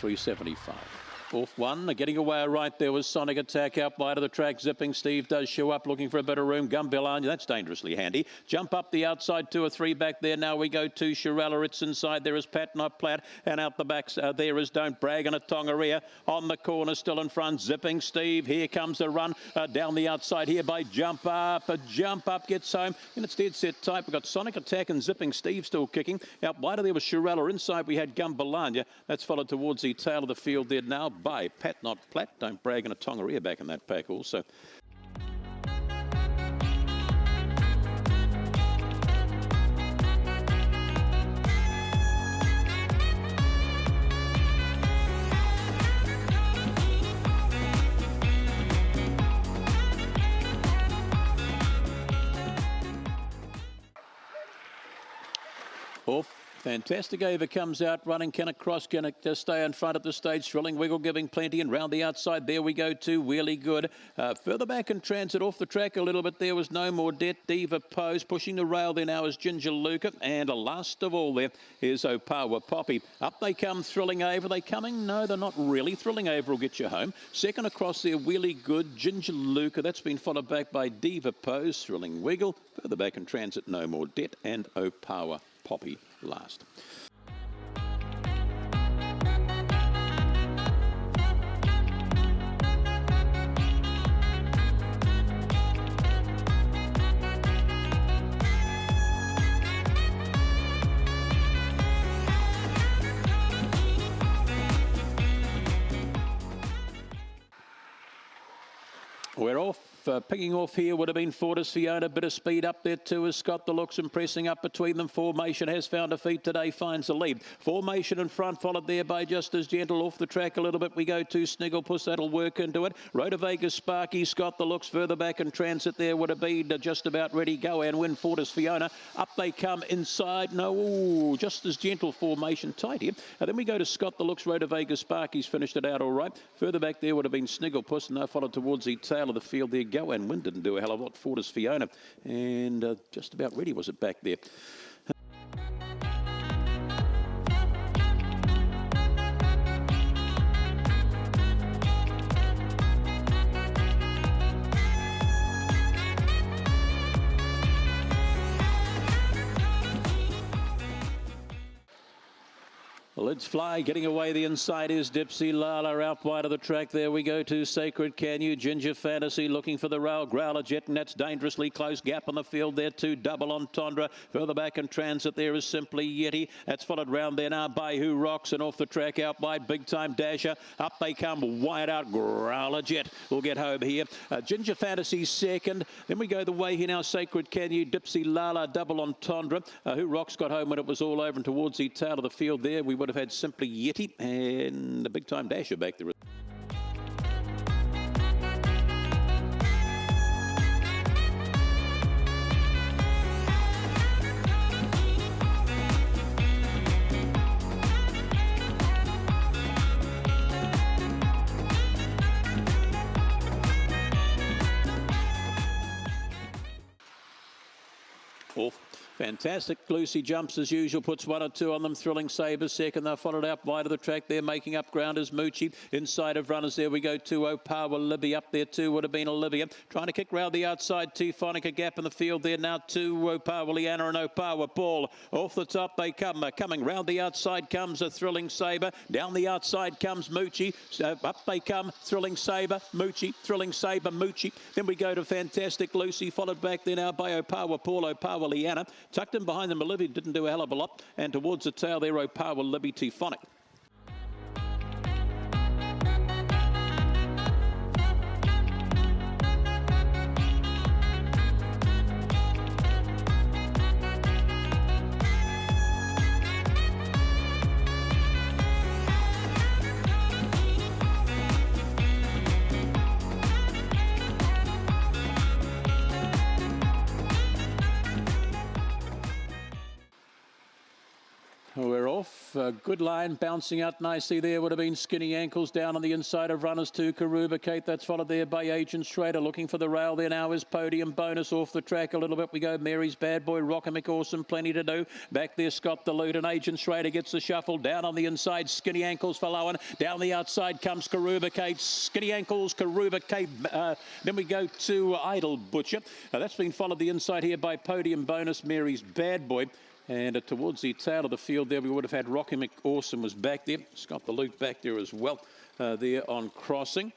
375. Off one, getting away right there was Sonic Attack out wide of the track. Zipping Steve does show up looking for a bit of room. Gumbilanya, that's dangerously handy. Jump up the outside, 2 or 3 back there. Now we go to Shirella. It's inside. There is Pat Not Plat. And out the back there is Don't Brag and a Tongaria. On the corner, still in front. Zipping Steve. Here comes the run down the outside here by Jump Up. Jump Up gets home. And it's dead set tight. We've got Sonic Attack and Zipping Steve still kicking. Out wide of there was Shirella. Inside we had Gumbilanya. That's followed towards the tail of the field there now by Pat Not Plat, Don't Brag and a Tongaria back in that pack also. Off. Fantastic Ava comes out running. Can it cross? Can it just stay in front at the stage? Thrilling Wiggle giving plenty. And round the outside there we go to Wheelie Good. Further back in transit off the track a little bit there was No More Debt. Diva Pose pushing the rail there now is Jinja Luca. And last of all there is Opawa Poppy. Up they come Thrilling Ava. Are they coming? No, they're not really. Thrilling Ava will get you home. Second across there Wheelie Good. Jinja Luca. That's been followed back by Diva Pose. Thrilling Wiggle. Further back in transit No More Debt. And Opawa Poppy last. We're off. Picking off here would have been Fortis Fiona. Bit of speed up there too as Scott the Looks and pressing up between them. Formation has found a feet today, finds the lead. Formation in front, followed there by Just As Gentle. Off the track a little bit we go to Snigglepuss. That'll work into it. Rhoda Vegas Sparky. Scott the Looks further back in transit there would have been just about ready. Go and win Fortis Fiona. Up they come inside. No, ooh, Just As Gentle formation tight here. And then we go to Scott the Looks. Rhoda Vegas Sparky's finished it out all right. Further back there would have been Snigglepuss and they followed towards the tail of the field there. Go and win didn't do a hell of a lot. Fortis Fiona and just about ready was it back there. Let's fly. Getting away the inside is Dipsy Lala. Out wide of the track there we go to Sacred Can You. Ginger Fantasy looking for the rail. Growler Jet and that's dangerously close. Gap on the field there too. Double Entendre. Further back in transit there is Simply Yeti. That's followed round there now by Who Rocks and off the track out wide Big Time Dasher. Up they come wide out. Growler Jet will get home here. Ginger Fantasy second. Then we go the way here now. Sacred Can You. Dipsy Lala. Double Entendre. Who Rocks got home when it was all over and towards the tail of the field there. We would have had Simply Yeti and the Big Time Dasher back there. Off. Fantastic. Lucy jumps as usual, puts 1 or 2 on them. Thrilling Sabre second. They're followed out wide of the track there, making up ground is Moochie. Inside of runners there we go to Opawa Libby. Up there too would have been Olivia. Trying to kick round the outside. T-Phonic, a gap in the field there now to Opawa Leanna and Opawa Paul. Off the top they come. Coming round the outside comes a Thrilling Sabre. Down the outside comes Moochie. Up they come. Thrilling Sabre, Moochie, Thrilling Sabre, Moochie. Then we go to Fantastic Lucy, followed back there now by Opawa Paul, Opawa Leanna. Tucked in behind them, Olivia didn't do a hell of a lot. And towards the tail there, Opawa Libby T-Phonic. We're off. Good line, bouncing out nicely there. Would have been Skinny Ankles down on the inside of runners to Coruba, Cate. That's followed there by Agent Schrader. Looking for the rail there now is Podium Bonus off the track a little bit. We go Mary's Bad Boy, Rockamick Awesome, plenty to do. Back there, Scott the Loot, and Agent Schrader gets the shuffle. Down on the inside, Skinny Ankles for Lowen. Down the outside comes Coruba, Cate. Skinny Ankles, Coruba, Cate. Then we go to Idle Butcher. That's been followed the inside here by Podium Bonus, Mary's Bad Boy. And towards the tail of the field there, we would have had Rockamick Awesome was back there. Scott the Loot back there as well, there on crossing.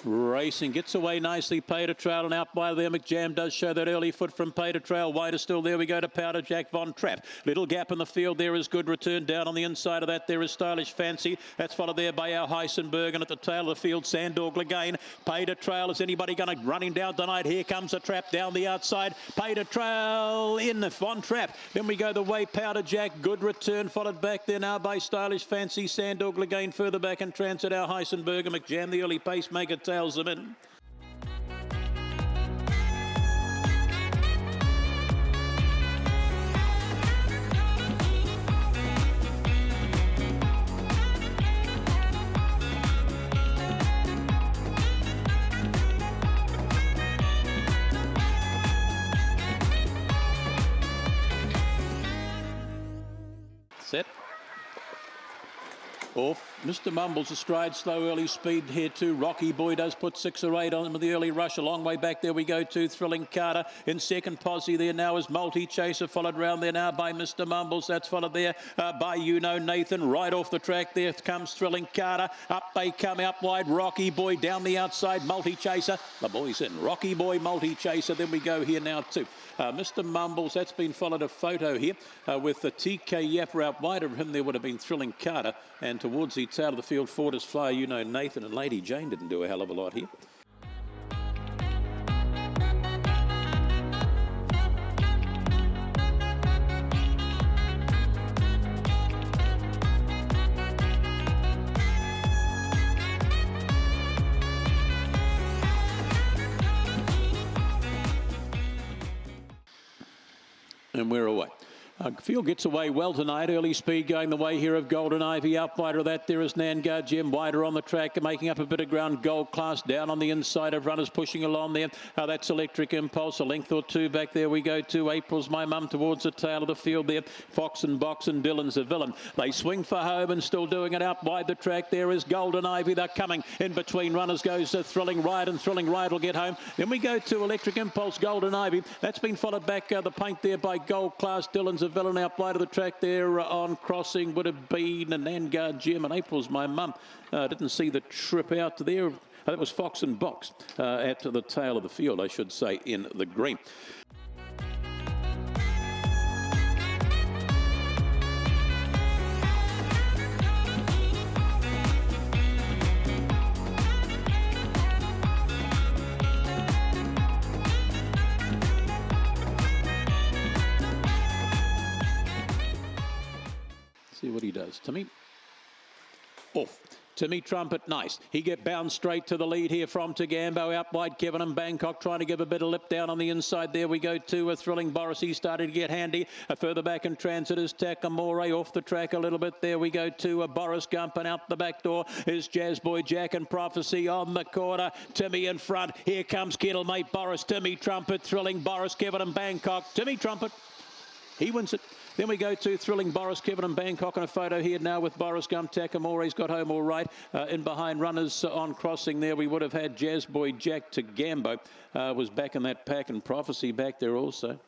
Racing gets away nicely. Pater Trail and out by there. McJam does show that early foot from Pater Trail. Wider still there we go to Powder Jack Von Trapp. Little gap in the field there is good return. Down on the inside of that there is Stylish Fancy. That's followed there by our Heisenberg, and at the tail of the field Sandog again. Pater Trail, is anybody going to run him down tonight? Here comes a Trapp down the outside. Pater Trail in Von Trapp. Then we go the way Powder Jack. Good return followed back there now by Stylish Fancy. Sandog again further back in transit. Our Heisenberg and McJam, the early pacemaker, tails them in. Set. Off. Mr. Mumbles astride slow early speed here too. Rocky Boy does put 6 or 8 on him with the early rush. A long way back there we go to Thrilling Carter. In second posse there now is Multi Chaser, followed round there now by Mr. Mumbles. That's followed there by Nathan. Right off the track there comes Thrilling Carter. Up they come out wide. Rocky Boy down the outside. Multi Chaser. The boys in. Rocky Boy, Multi Chaser. Then we go here now too. Mr. Mumbles, that's been followed a photo here with the TK Yapper out wide of him. There would have been Thrilling Carter, and towards the tail of the field, Fortis Flyer, Nathan and Lady Jane didn't do a hell of a lot here. And we're away. Field gets away well tonight. Early speed going the way here of Golden Ivy. Out wider of that there is Nangar Jim. Wider on the track, making up a bit of ground. Gold Class down on the inside of runners pushing along there. That's Electric Impulse. A length or two back there we go to April's My Mum towards the tail of the field there. Fox and Box and Dylan's a Villain. They swing for home and still doing it out wide the track. There is Golden Ivy. They're coming. In between runners goes Thrilling Ride, and Thrilling Ride will get home. Then we go to Electric Impulse, Golden Ivy. That's been followed back the paint there by Gold Class. Dylan's a Villain out wide of the track there on crossing would have been a Nangar Jim, and April's My Mum. Didn't see the trip out there. That was Fox and Box at the tail of the field, I should say, in the green. See what he does. Timmy. Off. Timmy Trumpet, nice. He get bound straight to the lead here from Tagambo. Out wide, Kevin and Bangkok trying to give a bit of lip down on the inside. There we go to a Thrilling Boris. He started to get handy. Further back in transit is Takamore off the track a little bit. There we go to a Boris Gump, and out the back door is Jazz Boy Jack and Prophecy on the corner. Timmy in front. Here comes Kettlemate Boris. Timmy Trumpet, Thrilling Boris, Kevin and Bangkok. Timmy Trumpet. He wins it. Then we go to Thrilling Boris, Kevin and Bangkok, and a photo here now with Boris Gump. Takamore's got home all right. In behind runners on crossing there, we would have had Jazz Boy Jack to Gambo. Was back in that pack, and Prophecy back there also.